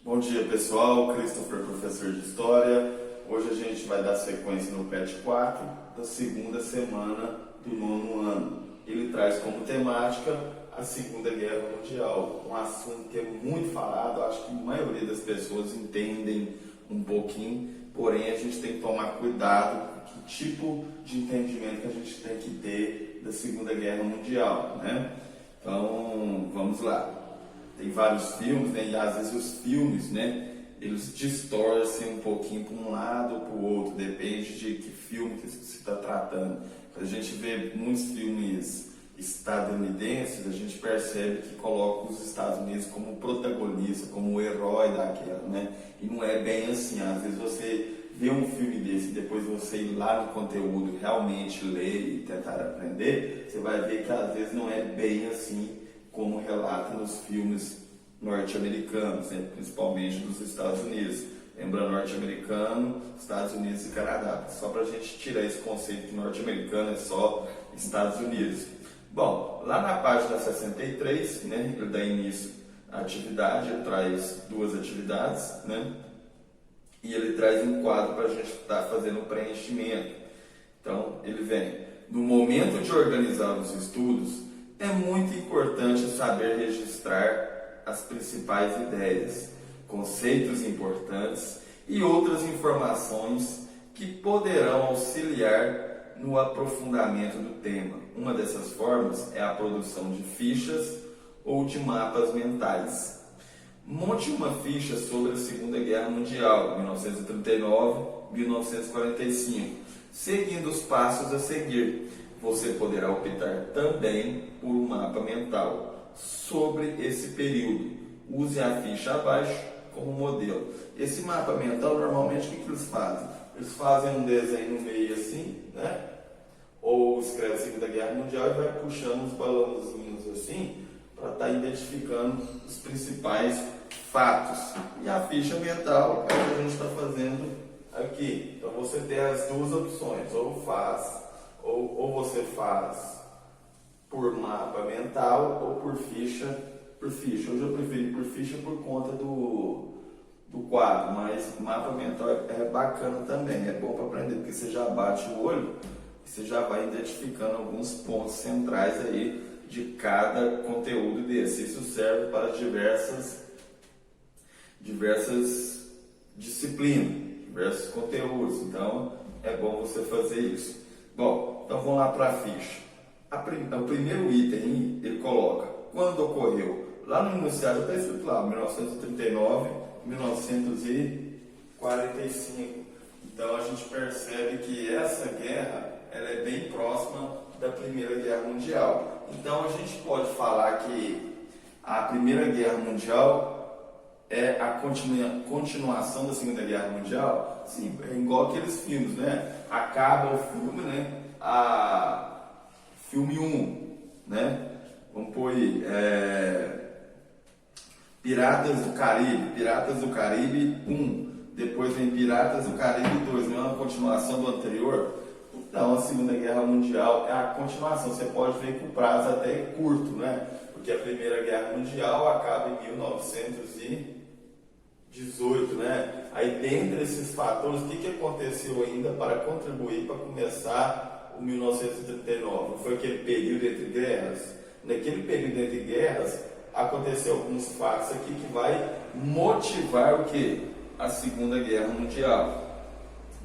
Bom dia pessoal, Christopher, professor de História. Hoje a gente vai dar sequência no PET 4 da segunda semana do nono ano. Ele traz como temática a Segunda Guerra Mundial, um assunto que é muito falado, acho que a maioria das pessoas entendem um pouquinho, porém a gente tem que tomar cuidado com que tipo de entendimento que a gente tem que ter da Segunda Guerra Mundial, né? Então, vamos lá. Tem vários filmes, né? E às vezes os filmes, né, eles distorcem um pouquinho para um lado ou para o outro, depende de que filme que se está tratando. Quando a gente vê muitos filmes estadunidenses, a gente percebe que colocam os Estados Unidos como protagonista, como o herói da guerra, né? E não é bem assim. Às vezes você vê um filme desse e depois você ir lá no conteúdo, realmente ler e tentar aprender, você vai ver que às vezes não é bem assim como relata nos filmes norte-americanos, né? Principalmente dos Estados Unidos. Lembra norte-americano, Estados Unidos e Canadá. Só para a gente tirar esse conceito que norte-americano é só Estados Unidos. Bom, lá na página 63, né, ele dá início à atividade, ele traz duas atividades, né? E ele traz um quadro para a gente estar fazendo o preenchimento. Então, ele vem, no momento de organizar os estudos, é muito importante saber registrar as principais ideias, conceitos importantes e outras informações que poderão auxiliar no aprofundamento do tema. Uma dessas formas é a produção de fichas ou de mapas mentais. Monte uma ficha sobre a Segunda Guerra Mundial, 1939-1945, seguindo os passos a seguir. Você poderá optar também por um mapa mental sobre esse período. Use a ficha abaixo como modelo. Esse mapa mental, normalmente, o que eles fazem? Eles fazem um desenho no meio assim, né? Ou escreve Segunda Guerra Mundial e vai puxando os balãozinhos assim, para estar identificando os principais fatos. E a ficha mental é o que a gente está fazendo aqui. Então você tem as duas opções, ou você faz por mapa mental ou por ficha. Hoje eu prefiro por ficha por conta do quadro, mas mapa mental é bacana também, é bom para aprender, porque você já bate o olho e você já vai identificando alguns pontos centrais aí de cada conteúdo desse. Isso serve para diversas disciplinas, diversos conteúdos, então é bom você fazer isso. Bom, então vamos lá para a ficha. O primeiro item, ele coloca quando ocorreu. Lá no enunciado está escrito lá, 1939, 1945. Então a gente percebe que essa guerra ela é bem próxima da Primeira Guerra Mundial. Então a gente pode falar que a Primeira Guerra Mundial é a continuação da Segunda Guerra Mundial. Sim, é igual aqueles filmes, né? Acaba o filme, né? Filme 1, né? Vamos pôr aí, Piratas do Caribe 1. Depois vem Piratas do Caribe 2, não é uma continuação do anterior? Então a Segunda Guerra Mundial é a continuação. Você pode ver que o prazo até é curto, né? Porque a Primeira Guerra Mundial acaba em 1918, né? Aí, dentre esses fatores, o que aconteceu ainda para contribuir para começar o 1939? Foi aquele período entre guerras? Naquele período entre guerras, aconteceu alguns fatos aqui que vai motivar o quê? A Segunda Guerra Mundial.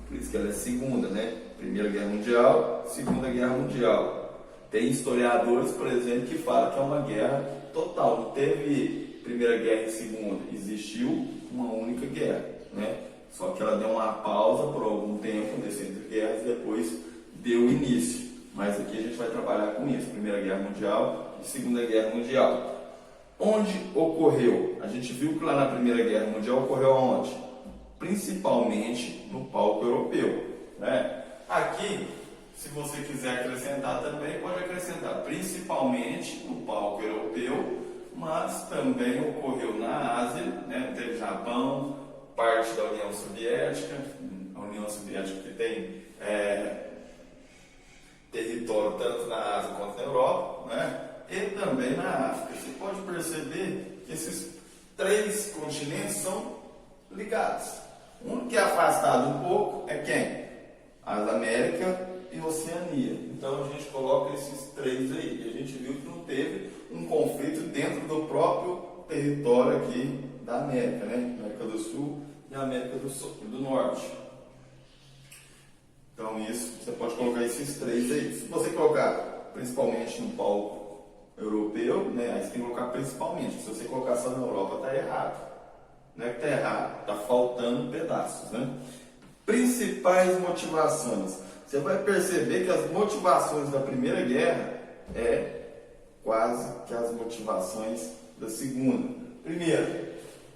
Por isso que ela é segunda, né? Primeira Guerra Mundial, Segunda Guerra Mundial. Tem historiadores, por exemplo, que falam que é uma guerra total. Não teve Primeira Guerra e Segunda. Existiu uma única guerra, né? Só que ela deu uma pausa por algum tempo nesse entre guerras e depois deu início. Mas aqui a gente vai trabalhar com isso. Primeira Guerra Mundial e Segunda Guerra Mundial. Onde ocorreu? A gente viu que lá na Primeira Guerra Mundial ocorreu onde? Principalmente no palco europeu, né? Aqui, se você quiser acrescentar também, pode acrescentar principalmente no palco europeu, mas também ocorreu na Ásia, né? Teve Japão, parte da União Soviética, a União Soviética que tem território tanto na Ásia quanto na Europa, né? E também na África. Você pode perceber que três continentes são ligados. O único que é afastado um pouco é quem? As Américas e Oceania. Então a gente coloca esses três aí. E a gente viu que não teve um conflito dentro do próprio território aqui da América, né? América do Sul e América do Norte. Então isso, você pode colocar esses três aí. Se você colocar principalmente no palco europeu, né? Aí você tem que colocar principalmente. Se você colocar só na Europa, está errado. Não é que está errado, está faltando pedaços, né? Principais motivações. Você vai perceber que as motivações da Primeira Guerra é quase que as motivações da Segunda. Primeiro,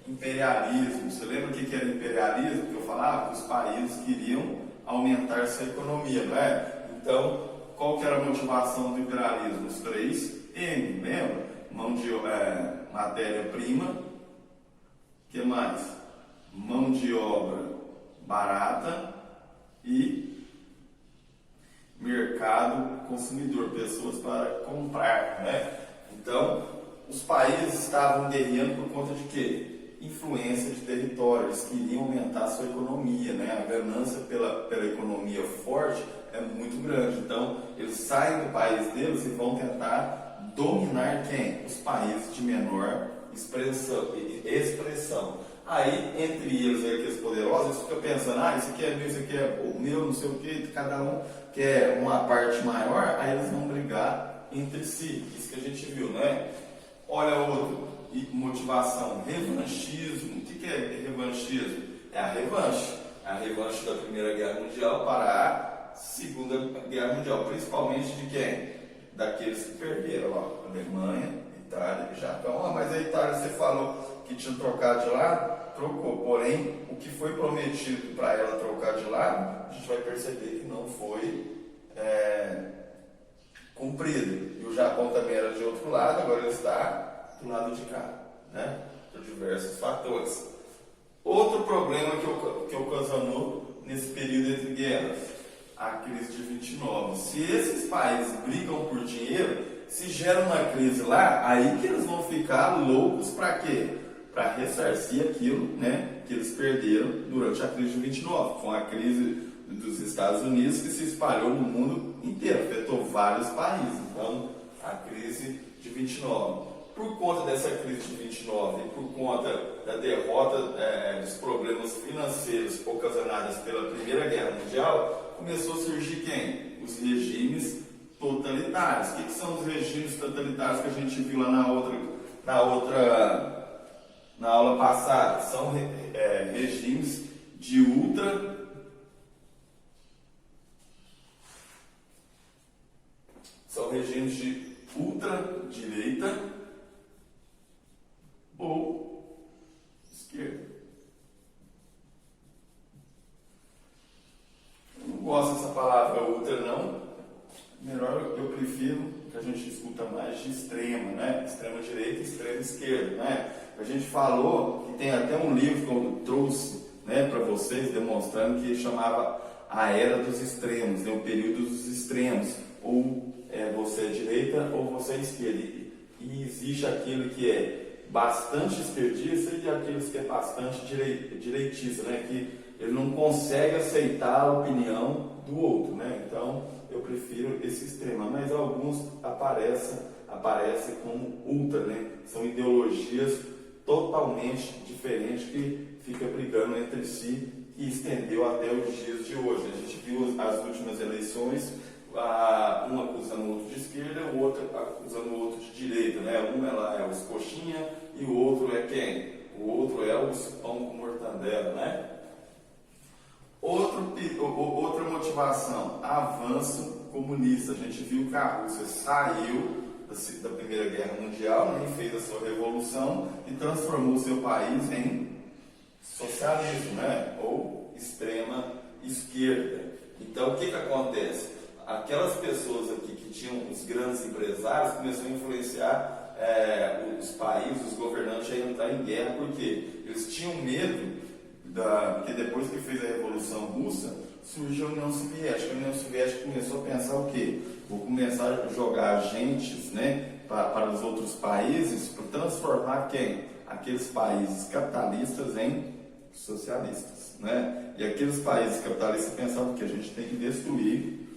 imperialismo. Você lembra o que era imperialismo? Que eu falava que os países queriam aumentar sua economia, não é? Então, qual que era a motivação do imperialismo? Os três M, lembra? Matéria-prima. O que mais? Mão de obra barata e mercado consumidor, pessoas para comprar, né? Então, os países estavam guerreando por conta de quê? Influência de território, eles queriam aumentar a sua economia, né? A ganância pela economia forte é muito grande, então eles saem do país deles e vão tentar dominar quem? Os países de menor expressão. Aí, entre eles, aqueles poderosos, eles ficam pensando, isso aqui é meu, isso aqui é o meu, não sei o que, cada um quer uma parte maior, aí eles vão brigar entre si. Isso que a gente viu, né? Olha outro, motivação, revanchismo. O que é revanchismo? É a revanche. A revanche da Primeira Guerra Mundial para a Segunda Guerra Mundial, principalmente de quem? Daqueles que perderam, ó, Alemanha, Itália e Japão. Mas a Itália, você falou que tinha trocado de lado, trocou. Porém, o que foi prometido para ela trocar de lado, a gente vai perceber que não foi cumprido. E o Japão também era de outro lado, agora ele está do lado de cá, né? Por diversos fatores. Outro problema que ocasionou nesse período entre guerras, a crise de 29. Se esses países brigam por dinheiro, se gera uma crise lá, aí que eles vão ficar loucos para quê? Para ressarcir aquilo, né, que eles perderam durante a crise de 29. Foi uma crise dos Estados Unidos que se espalhou no mundo inteiro, afetou vários países. Então, a crise de 29. Por conta dessa crise de 29 e por conta da derrota dos problemas financeiros ocasionados pela Primeira Guerra Mundial, começou a surgir quem? Os regimes totalitários. O que são os regimes totalitários que a gente viu lá na aula passada? São regimes de ultradireita ou esquerda. Eu não gosto dessa palavra ultra, não. Melhor, eu prefiro que a gente escuta mais de extrema, né? Extrema direita e extrema esquerda, né? A gente falou que tem até um livro que eu trouxe, né, para vocês, demonstrando que ele chamava A Era dos Extremos, né? O período dos extremos. Ou você é direita ou você é esquerda. E existe aquele que é bastante esquerdista e aqueles que é bastante direitista, né? Que ele não consegue aceitar a opinião do outro, né? Então, eu prefiro esse extremo, mas alguns aparecem como ultra, né? São ideologias totalmente diferentes que ficam brigando entre si e estendeu até os dias de hoje. A gente viu as últimas eleições, um acusando o outro de esquerda, o outro acusando o outro de direita, né? Um é os coxinha e o outro é quem? O outro é os pão com mortandela, né? Outra motivação, avanço comunista. A gente viu que a Rússia saiu da Primeira Guerra Mundial, né, e fez a sua revolução e transformou seu país em socialismo, né, ou extrema esquerda. Então, o que acontece? Aquelas pessoas aqui que tinham os grandes empresários começaram a influenciar os países, os governantes a entrar em guerra, porque eles tinham medo porque depois que fez a Revolução Russa, surgiu a União Soviética. A União Soviética começou a pensar o quê? Vou começar a jogar agentes, né, para os outros países, para transformar quem? aqueles países capitalistas em socialistas, né? E aqueles países capitalistas pensavam que a gente tem que destruir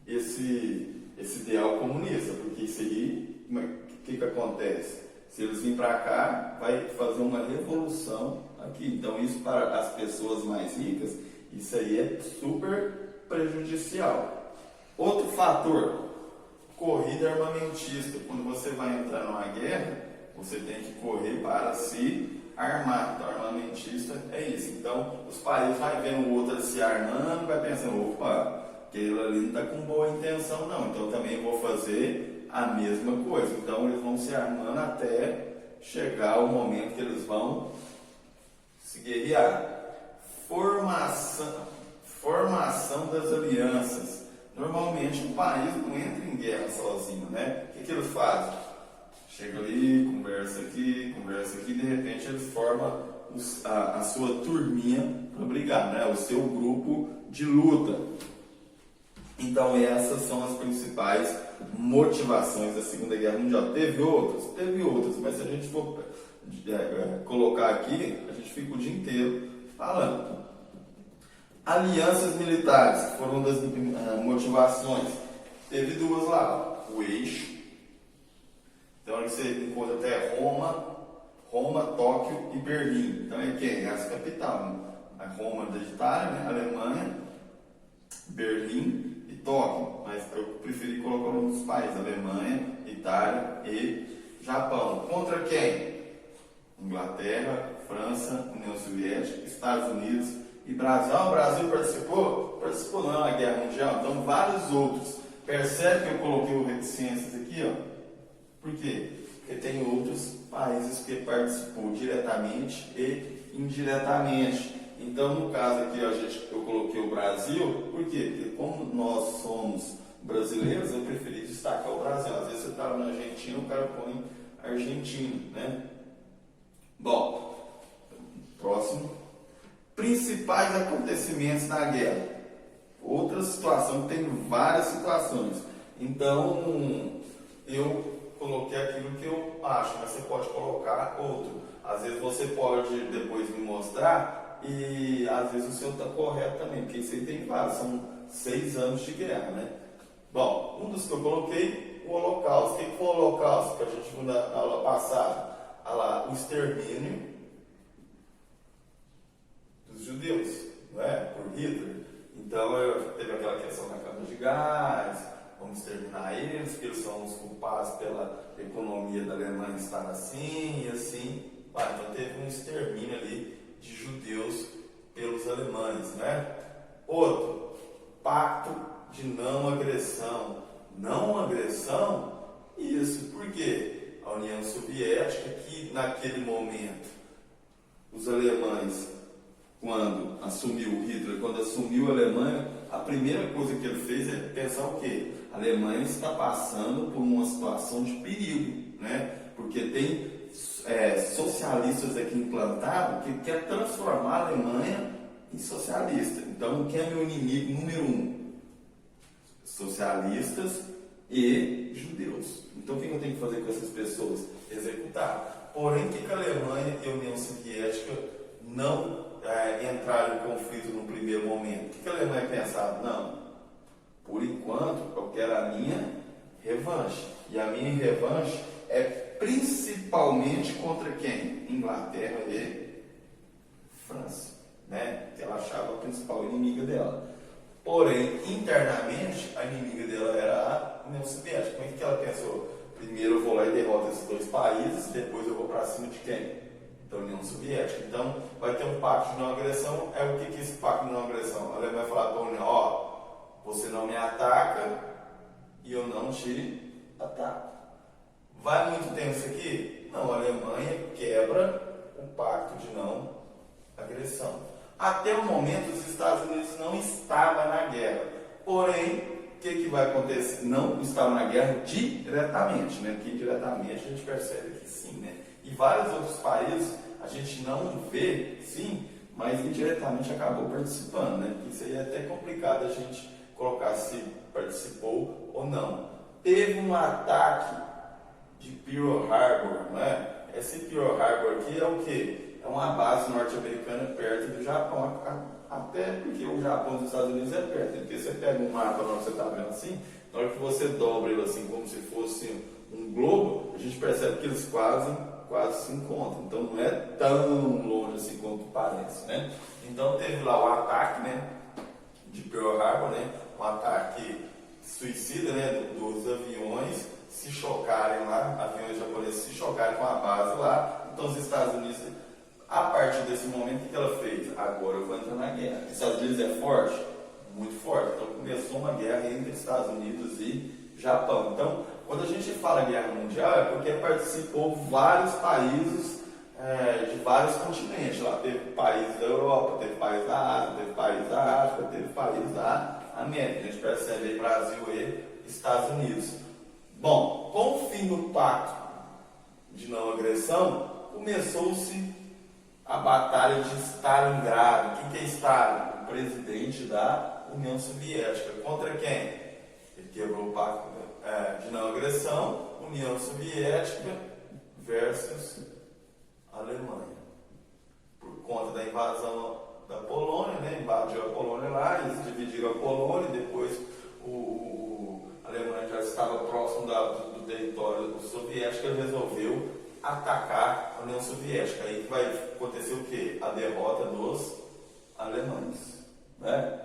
esse ideal comunista, porque isso aí, o que acontece? Se eles virem para cá, vai fazer uma revolução aqui. Então isso para as pessoas mais ricas, isso aí é super prejudicial. Outro fator, corrida armamentista. Quando você vai entrar numa guerra, você tem que correr para se armar. Então, armamentista é isso. Então, os países vão vendo o outro se armando, vai pensando, opa, aquele ali não está com boa intenção não, então também vou fazer a mesma coisa. Então, eles vão se armando até chegar o momento que eles vão se guerrear. Formação das alianças. Normalmente o país não entra em guerra sozinho, né? O que eles fazem? Chega ali, conversa aqui, de repente eles formam a sua turminha para brigar, né? O seu grupo de luta. Então essas são as principais motivações da Segunda Guerra Mundial. Teve outras, mas se a gente for colocar aqui, a gente fica o dia inteiro falando. Alianças militares foram das motivações. Teve duas lá, o eixo. Então você encontra até Roma, Tóquio e Berlim. Então é quem? É as capitais. A Roma da Itália, né? Alemanha, Berlim e Tóquio. Mas eu preferi colocar o nome dos países: Alemanha, Itália e Japão. Contra quem? Inglaterra, França, União Soviética, Estados Unidos e Brasil. O Brasil participou? Participou não na Guerra Mundial. Então vários outros. Percebe que eu coloquei o reticências aqui, ó? Por quê? Porque tem outros países que participou diretamente e indiretamente. Então, no caso aqui, eu coloquei o Brasil. Por quê? Porque como nós somos brasileiros, eu preferi destacar o Brasil. Às vezes você está na Argentina, o cara põe argentino, né? Bom, próximo. Principais acontecimentos na guerra. Outra situação, tem várias situações. Então, eu coloquei aquilo que eu acho, mas você pode colocar outro. Às vezes você pode depois me mostrar e às vezes o seu está correto também, porque isso aí tem vários, são 6 anos de guerra, né? Bom, um dos que eu coloquei, o Holocausto. O que foi o Holocausto? Que a gente viu na aula passada. Olha lá, o extermínio dos judeus, não é? Por Hitler. Então, teve aquela questão da câmara de gás, vamos exterminar eles, porque eles são os culpados pela economia da Alemanha estar assim e assim. Então teve um extermínio ali de judeus pelos alemães, né? Outro, pacto de não agressão. Não agressão, isso porque a União Soviética, que naquele momento, os alemães, quando assumiu Hitler, quando assumiu a Alemanha, a primeira coisa que ele fez é pensar o quê? A Alemanha está passando por uma situação de perigo, né? Porque tem socialistas aqui implantados que quer transformar a Alemanha em socialista. Então, quem é meu inimigo número 1? Socialistas e judeus. Então, o que eu tenho que fazer com essas pessoas? Executar. Porém, o que a Alemanha e a União Soviética não entraram em conflito no primeiro momento? O que a Alemanha pensava? Não, por enquanto eu quero a minha revanche. E a minha revanche é principalmente contra quem? Inglaterra e França, né? Que ela achava a principal inimiga dela. Porém, internamente, a inimiga dela era a União Soviética. Como é que ela pensou? Primeiro eu vou lá e derroto esses 2 países, depois eu vou para cima de quem? Da União Soviética. Então, vai ter um pacto de não agressão. O que é esse pacto de não agressão? A Alemanha vai falar para a União: ó, você não me ataca e eu não te ataco. Vai muito tempo isso aqui? Não, a Alemanha quebra o pacto de não agressão. Até o momento, os Estados Unidos não estavam na guerra. Porém, o que vai acontecer? Não estavam na guerra diretamente, né? Porque indiretamente a gente percebe que sim, né? E vários outros países a gente não vê, sim, mas indiretamente acabou participando, né? Isso aí é até complicado a gente colocar se participou ou não. Teve um ataque de Pearl Harbor, não é? Esse Pearl Harbor aqui é o quê? É uma base norte-americana perto do Japão, até porque o Japão dos Estados Unidos é perto, porque você pega um mapa onde você está vendo assim, na hora que você dobra ele assim como se fosse um globo, a gente percebe que eles quase se encontram, então não é tão longe assim quanto parece, né? Então teve lá o ataque, né, de Pearl Harbor, né, um ataque suicida, né, dos aviões se chocarem lá, aviões japoneses se chocarem com a base lá. Então os Estados Unidos, a partir desse momento, o que ela fez? Agora eu vou entrar na guerra. Os Estados Unidos é forte? Muito forte. Então começou uma guerra entre Estados Unidos e Japão. Então, quando a gente fala guerra mundial, é porque participou vários países de vários continentes. Lá teve países da Europa, teve países da Ásia, teve países da África, teve países da América. A gente percebe aí Brasil e Estados Unidos. Bom, com o fim do pacto de não agressão, começou-se a Batalha de Stalingrado. Quem que é Stalin? O presidente da União Soviética. Contra quem? Ele quebrou o pacto de não agressão, União Soviética versus Alemanha. Por conta da invasão da Polônia, né? Invadiu a Polônia lá, eles dividiram a Polônia, depois a Alemanha já estava próximo do território soviético, ele resolveu atacar a União Soviética. Aí vai acontecer o quê? A derrota dos alemães, né?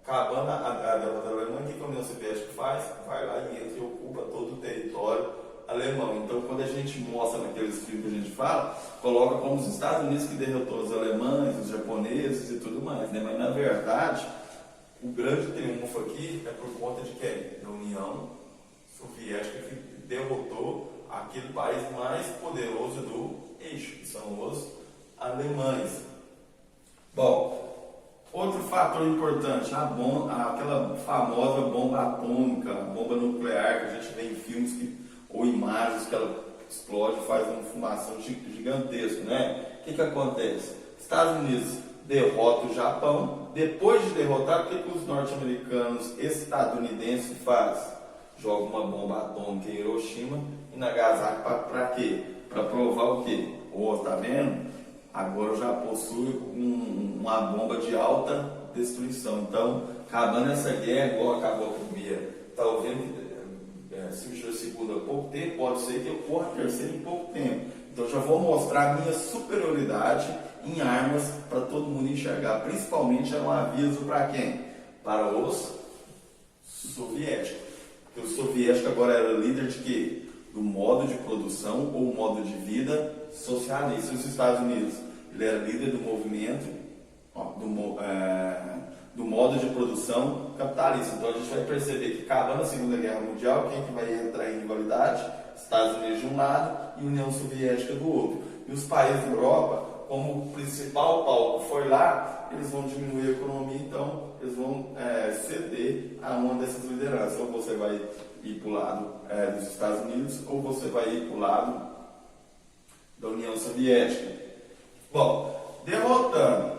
Acabando a derrota da Alemanha, o que a União Soviética faz? Vai lá e entra e ocupa todo o território alemão. Então, quando a gente mostra naqueles filmes que a gente fala, coloca como os Estados Unidos que derrotou os alemães, os japoneses e tudo mais, né? Mas na verdade, o grande triunfo aqui é por conta de quem? Da União Soviética, que derrotou aquele país mais poderoso do eixo, que são os alemães. Bom, outro fator importante, aquela famosa bomba atômica, a bomba nuclear que a gente vê em filmes ou imagens que ela explode e faz uma fumação gigantesca, né? O que acontece? Estados Unidos derrota o Japão. Depois de derrotar, o que os norte-americanos estadunidenses fazem? Jogam uma bomba atômica em Hiroshima e Nagasaki para quê? Para provar o quê? Tá vendo? Agora já possui uma bomba de alta destruição. Então, acabando essa guerra, igual acabou a primeira, está ouvindo? Surgiu a segunda há pouco tempo, pode ser que ocorra a terceira em pouco tempo. Então, já vou mostrar a minha superioridade em armas para todo mundo enxergar. Principalmente é um aviso para quem? Para os soviéticos. Porque o soviético agora era líder de quê? Do modo de produção ou modo de vida socialista. Os Estados Unidos, ele era líder do movimento, do modo de produção capitalista. Então a gente vai perceber que acabando a Segunda Guerra Mundial, quem que vai entrar em rivalidade? Estados Unidos de um lado e União Soviética do outro. E os países da Europa, como o principal palco foi lá, eles vão diminuir a economia, então eles vão ceder a uma dessas lideranças. Ou você vai ir para o lado dos Estados Unidos, ou você vai ir para o lado da União Soviética. Bom, derrotando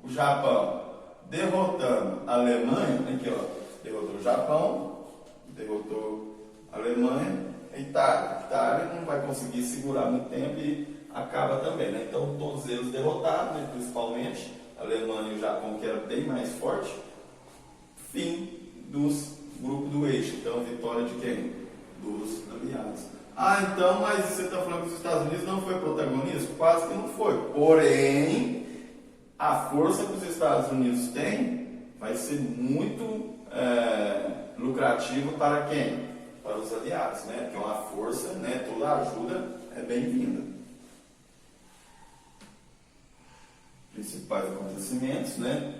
o Japão, derrotando a Alemanha, aqui ó, derrotou o Japão, derrotou a Alemanha, a Itália. A Itália não vai conseguir segurar muito tempo e acaba também, né? Então todos eles derrotados, né? Principalmente a Alemanha e o Japão, que era bem mais forte. Fim dos grupos do eixo. Então vitória de quem? Dos aliados. Então, mas você está falando que os Estados Unidos não foi protagonista? Quase que não foi. Porém, a força que os Estados Unidos têm vai ser muito lucrativa para quem? Para os aliados, né? Porque é uma força, né? Toda ajuda é bem-vinda. Principais acontecimentos, né?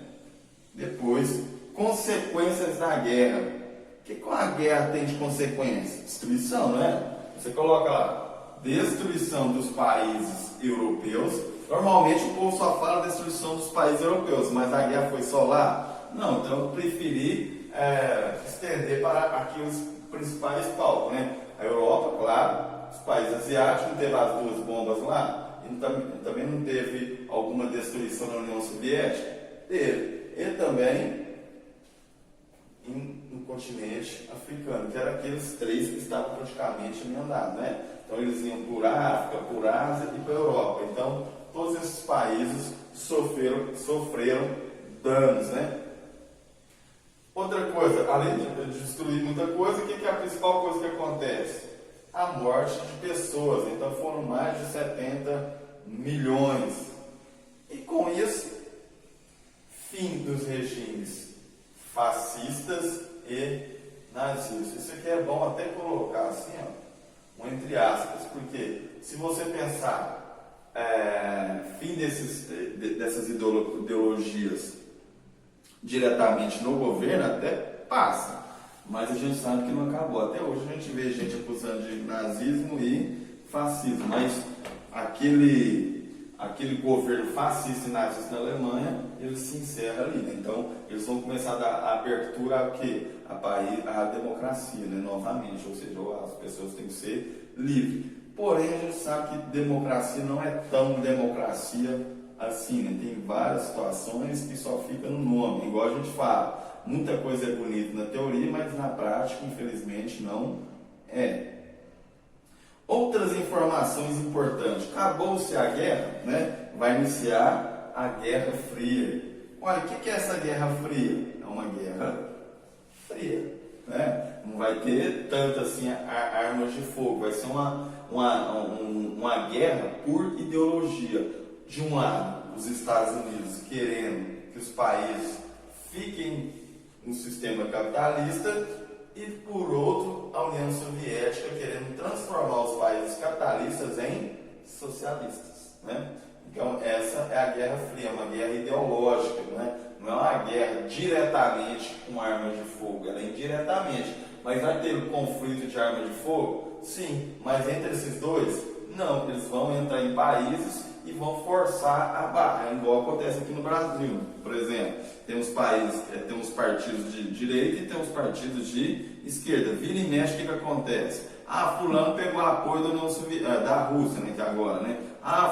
Depois, consequências da guerra. O que a guerra tem de consequência? Destruição, não é? Você coloca lá, destruição dos países europeus. Normalmente o povo só fala destruição dos países europeus, mas a guerra foi só lá? Não, então eu preferi estender para aqui os principais palcos, né? A Europa, claro, os países asiáticos, não teve as duas bombas lá, e também não teve alguma destruição na União Soviética? Teve. E também no continente africano, que eram aqueles três que estavam praticamente emendados, né? Então eles iam por África, por Ásia e para a Europa. Então todos esses países sofreram danos, né? Outra coisa, além de destruir muita coisa, o que é a principal coisa que acontece? A morte de pessoas. Então foram mais de 70 milhões. E com isso, fim dos regimes fascistas e nazistas. Isso aqui é bom até colocar assim, ó, um entre aspas, porque se você pensar fim dessas ideologias diretamente no governo, até passa, mas a gente sabe que não acabou. Até hoje a gente vê gente acusando de nazismo e fascismo, mas aquele governo fascista e nazista na Alemanha, ele se encerra ali, né? Então eles vão começar a dar abertura a quê? A democracia, né? Novamente, ou seja, as pessoas têm que ser livres. Porém, a gente sabe que democracia não é tão democracia assim, né? Tem várias situações que só fica no nome, igual a gente fala. Muita coisa é bonita na teoria, mas na prática, infelizmente, não é. Outras informações importantes. Acabou-se a guerra, né? Vai iniciar a Guerra Fria. Olha, o que é essa Guerra Fria? É uma guerra fria, né? Não vai ter tanto assim armas de fogo. Vai ser uma guerra por ideologia. De um lado, os Estados Unidos querendo que os países fiquem no sistema capitalista e, por outro, a União Soviética querendo transformar os países capitalistas em socialistas, né? Então, essa é a Guerra Fria, uma guerra ideológica, né? Não é uma guerra diretamente com armas de fogo, ela é indiretamente. Mas vai ter um conflito de armas de fogo? Sim, mas entre esses dois, não, eles vão entrar em países e vão forçar a barra, igual acontece aqui no Brasil. Por exemplo, temos partidos de direita e temos partidos de esquerda. Vira e mexe, o que acontece? Fulano pegou apoio da Rússia, né, que agora, né?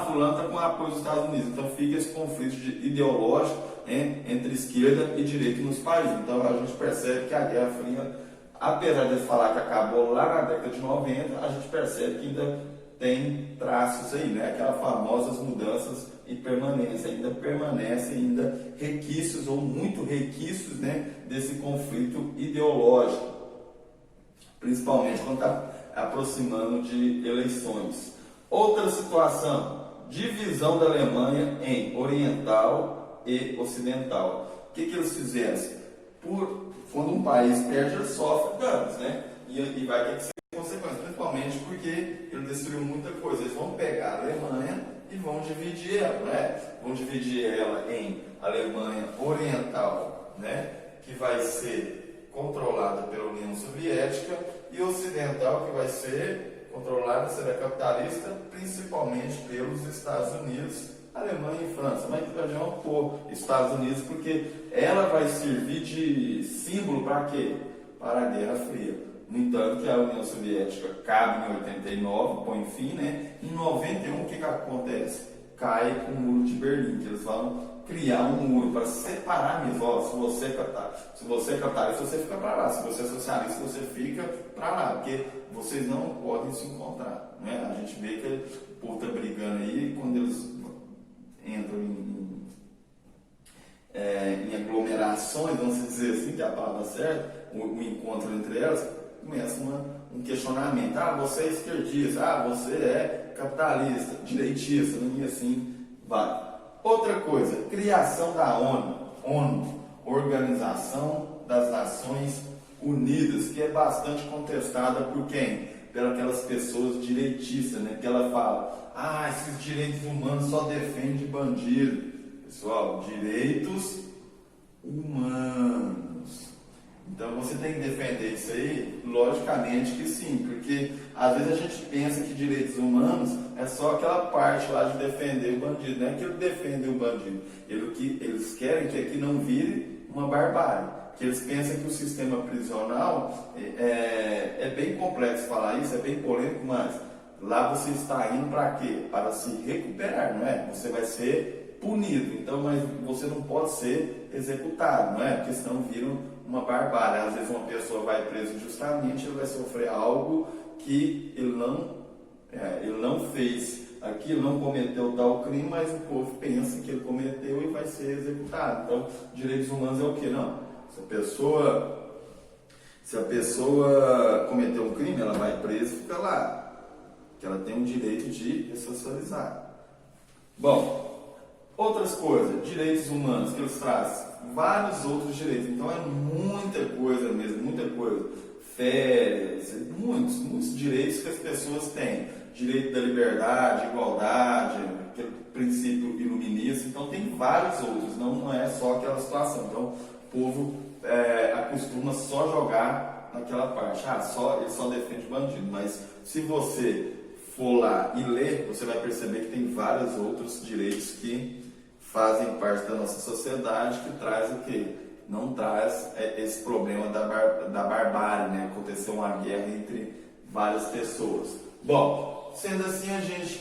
Fulano está com apoio dos Estados Unidos. Então fica esse conflito ideológico entre esquerda e direita nos países. Então a gente percebe que a Guerra Fria, apesar de falar que acabou lá na década de 90, a gente percebe que ainda tem traços aí, né? Aquelas famosas mudanças e permanência, ainda permanecem requisitos ou muito requisitos, né, desse conflito ideológico, principalmente quando está aproximando de eleições. Outra situação, divisão da Alemanha em oriental e ocidental. O que eles fizeram? Quando um país perde, ele sofre danos, né? E vai ter que ser consequência, principalmente porque ele destruiu muita coisa. Eles vão pegar a Alemanha e vão dividir ela, né? Vão dividir ela em Alemanha Oriental, né? Que vai ser controlada pela União Soviética, e Ocidental, que vai ser controlada, será capitalista, principalmente pelos Estados Unidos, Alemanha e França. Mas a gente vai pôr Estados Unidos porque ela vai servir de símbolo para quê? Para a Guerra Fria. No entanto, que a União Soviética cabe em 89, põe fim, né? Em 91, o que acontece? Cai o Muro de Berlim, que eles vão criar um muro para separar mesmo. Se você é capitalista, você fica para lá. Se você é socialista, você fica para lá, porque vocês não podem se encontrar, né? A gente vê que o povo está brigando aí, quando eles entram em aglomerações, vamos dizer assim, que é a palavra certa, o encontro entre elas, começa um questionamento. Você é esquerdista, você é capitalista, direitista, e assim vai. Outra coisa, criação da ONU, Organização das Nações Unidas, que é bastante contestada por quem? Pelas pessoas direitistas, né? Que ela fala, esses direitos humanos só defendem bandido. Pessoal, direitos humanos. Então você tem que defender isso aí? Logicamente que sim, porque às vezes a gente pensa que direitos humanos é só aquela parte lá de defender o bandido, não é que ele defende o bandido. Eles querem que aqui não vire uma barbárie, que eles pensam que o sistema prisional é bem complexo falar isso, é bem polêmico, mas lá você está indo para quê? Para se recuperar, não é? Você vai ser punido, então, mas você não pode ser executado, não é? Porque senão viram uma barbárie. Às vezes uma pessoa vai presa injustamente, ele vai sofrer algo que ele não ele não fez aquilo, não cometeu tal crime, mas o povo pensa que ele cometeu e vai ser executado. Então, direitos humanos é o quê? Não. Se a pessoa cometeu um crime, ela vai presa e fica lá. Que ela tem o direito de ressocializar. Bom, outras coisas, direitos humanos que eles trazem, vários outros direitos. Então é muita coisa mesmo, muita coisa. Férias, muitos direitos que as pessoas têm. Direito da liberdade, igualdade, aquele princípio iluminista. Então tem vários outros, não é só aquela situação. Então o povo acostuma só jogar naquela parte. Ele só defende bandido. Mas se você for lá e ler, você vai perceber que tem vários outros direitos que fazem parte da nossa sociedade, que traz o quê? Não traz esse problema da barbárie, né? Aconteceu uma guerra entre várias pessoas. Bom, sendo assim, a gente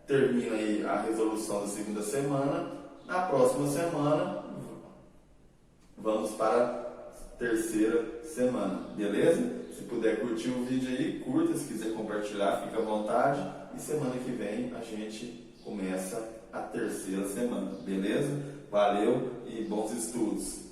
termina aí a resolução da segunda semana. Na próxima semana, vamos para a terceira semana, beleza? Se puder curtir o vídeo aí, curta. Se quiser compartilhar, fica à vontade. E semana que vem a gente começa a terceira semana, beleza? Valeu e bons estudos!